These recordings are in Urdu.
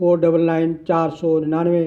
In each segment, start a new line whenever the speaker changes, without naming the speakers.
499 499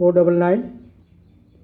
499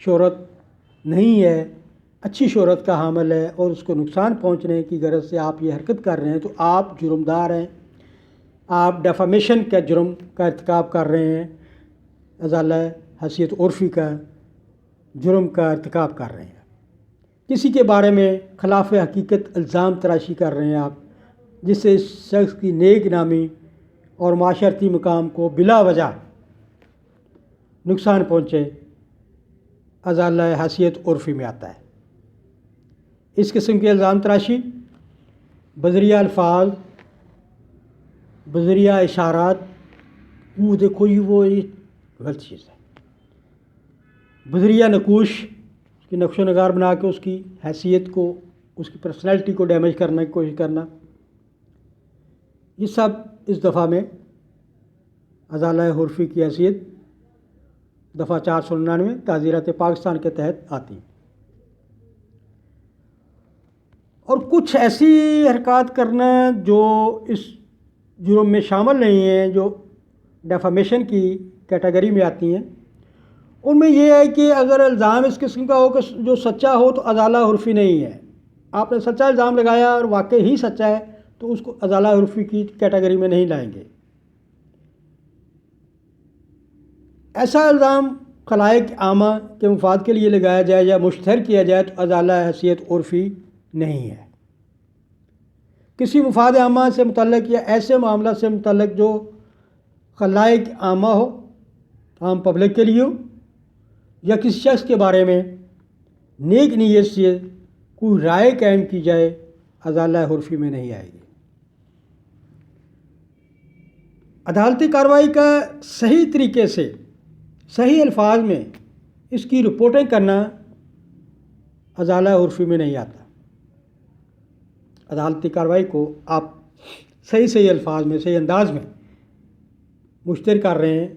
شہرت نہیں ہے، اچھی شہرت کا حامل ہے اور اس کو نقصان پہنچنے کی غرض سے آپ یہ حرکت کر رہے ہیں تو آپ جرمدار ہیں، آپ ڈیفامیشن کا جرم کا ارتکاب کر رہے ہیں، ازالہ حیثیت عرفی کا جرم کا ارتکاب کر رہے ہیں، کسی کے بارے میں خلاف حقیقت الزام تراشی کر رہے ہیں آپ، جس سے اس شخص کی نیک نامی اور معاشرتی مقام کو بلا وجہ نقصان پہنچے، ازالہ حیثیت عرفی میں آتا ہے۔ اس قسم کے الزام تراشی بذریعہ الفاظ، بذریعہ اشارات، وہ دیکھو وہ غلط چیز ہے، بذریعہ نقوش، اس کی نقش و نگار بنا کے اس کی حیثیت کو، اس کی پرسنالٹی کو ڈیمیج کرنے کی کوشش کرنا، یہ سب اس دفعہ میں ازالہ عرفی کی حیثیت دفعہ 499 تعزیرات پاکستان کے تحت آتی ہیں۔ اور کچھ ایسی حرکات کرنا جو اس جرم میں شامل نہیں ہیں، جو ڈیفامیشن کی کیٹیگری میں آتی ہیں، ان میں یہ ہے کہ اگر الزام اس قسم کا ہو کہ جو سچا ہو تو ازالہ عرفی نہیں ہے، آپ نے سچا الزام لگایا اور واقعی ہی سچا ہے تو اس کو ازالہ عرفی کی کیٹیگری میں نہیں لائیں گے۔ ایسا الزام خلائق عامہ کے مفاد کے لیے لگایا جائے یا مشتہر کیا جائے تو ازالہ حیثیت عرفی نہیں ہے۔ کسی مفاد عامہ سے متعلق یا ایسے معاملہ سے متعلق جو خلائق عامہ ہو، عام پبلک کے لیے ہو، یا کسی شخص کے بارے میں نیک نیت سے کوئی رائے قائم کی جائے، ازالہ عرفی میں نہیں آئے گی۔ عدالتی کارروائی کا صحیح طریقے سے، صحیح الفاظ میں اس کی رپورٹنگ کرنا ازالہ عرفی میں نہیں آتا۔ عدالتی کارروائی کو آپ صحیح الفاظ میں، صحیح انداز میں مشتہر کر رہے ہیں،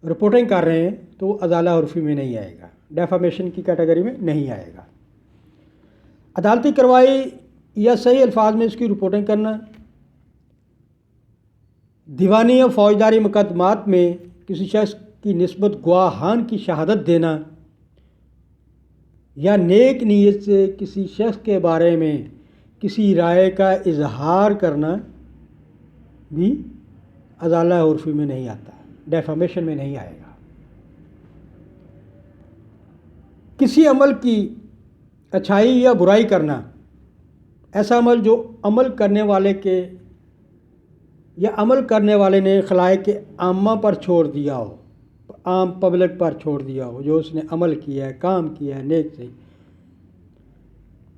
رپورٹنگ کر رہے ہیں تو وہ ازالہ عرفی میں نہیں آئے گا، ڈیفامیشن کی کیٹیگری میں نہیں آئے گا۔ عدالتی کارروائی یا صحیح الفاظ میں اس کی رپورٹنگ کرنا، دیوانی یا فوجداری مقدمات میں کسی شخص کی نسبت گواہان کی شہادت دینا یا نیک نیت سے کسی شخص کے بارے میں کسی رائے کا اظہار کرنا بھی ازالہ عرفی میں نہیں آتا، ڈیفامیشن میں نہیں آئے گا۔ کسی عمل کی اچھائی یا برائی کرنا، ایسا عمل جو عمل کرنے والے کے یا عمل کرنے والے نے خلائق عامہ پر چھوڑ دیا ہو، عام پبلک پر چھوڑ دیا ہو، جو اس نے عمل کیا ہے، کام کیا ہے نیک سے،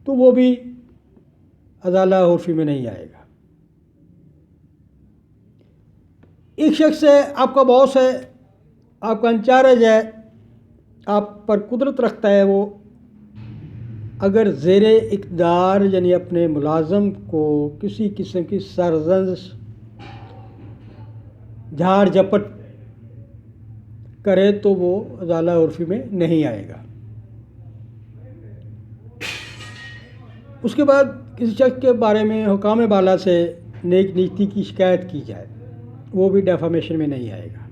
تو وہ بھی ازالہ عرفی میں نہیں آئے گا۔ ایک شخص ہے، آپ کا باس ہے، آپ کا انچارج ہے، آپ پر قدرت رکھتا ہے، وہ اگر زیر اقتدار یعنی اپنے ملازم کو کسی قسم کی سرزنش، جھاڑ جھپٹ کرے تو وہ ازالہ عرفی میں نہیں آئے گا۔ اس کے بعد کسی شخص کے بارے میں حکام بالا سے نیک نیتی کی شکایت کی جائے، وہ بھی ڈیفامیشن میں نہیں آئے گا۔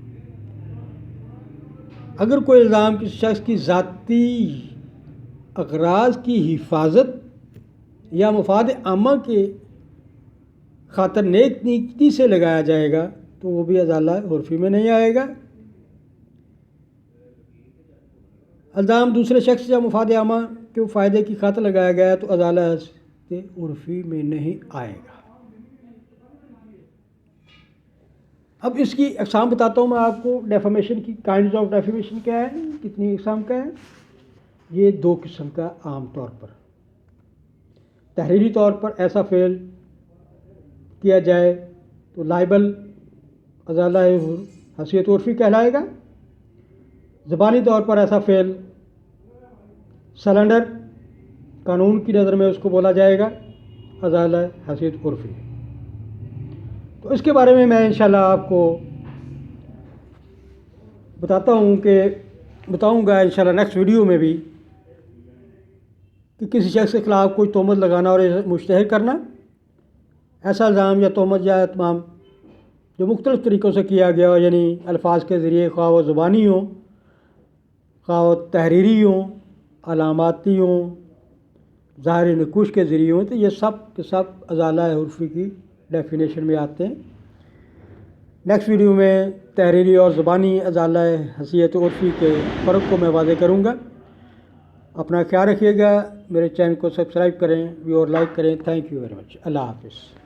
اگر کوئی الزام کسی شخص کی ذاتی اغراض کی حفاظت یا مفاد عامہ کے خاطر نیک نیتی سے لگایا جائے گا تو وہ بھی ازالہ عرفی میں نہیں آئے گا۔ الزام دوسرے شخص یا مفاد عامہ کے فائدے کی خاطر لگایا گیا تو ازالہ حیثیت عرفی میں نہیں آئے گا۔ اب اس کی اقسام بتاتا ہوں میں آپ کو، ڈیفامیشن کی کائنڈز آف ڈیفامیشن کیا ہے، کتنی اقسام کا ہے۔ یہ 2 قسم کا عام طور پر، تحریری طور پر ایسا فعل کیا جائے تو لائبل ازالہ حیثیت عرفی کہلائے گا، زبانی طور پر ایسا فعل سلنڈر قانون کی نظر میں اس کو بولا جائے گا ازالہ حیثیت عرفی۔ تو اس کے بارے میں انشاءاللہ آپ کو بتاؤں گا انشاءاللہ نیکسٹ ویڈیو میں بھی، کہ کسی شخص کے خلاف کوئی تہمت لگانا اور مشتہر کرنا، ایسا الزام یا تہمت یا اتمام جو مختلف طریقوں سے کیا گیا ہو، یعنی الفاظ کے ذریعے، خواہ وہ زبانی ہو خواہ وہ تحریری ہوں، علاماتی ہوں، ظاہری نقوش کے ذریعے ہوں، تو یہ سب کے سب ازالہ عرفی کی ڈیفینیشن میں آتے ہیں۔ نیکسٹ ویڈیو میں تحریری اور زبانی ازالہ حیثیت عرفی کے فرق کو میں واضح کروں گا۔ اپنا خیال رکھیے گا، میرے چینل کو سبسکرائب کریں، ویو اور لائک کریں۔ Thank you very much. اللہ حافظ۔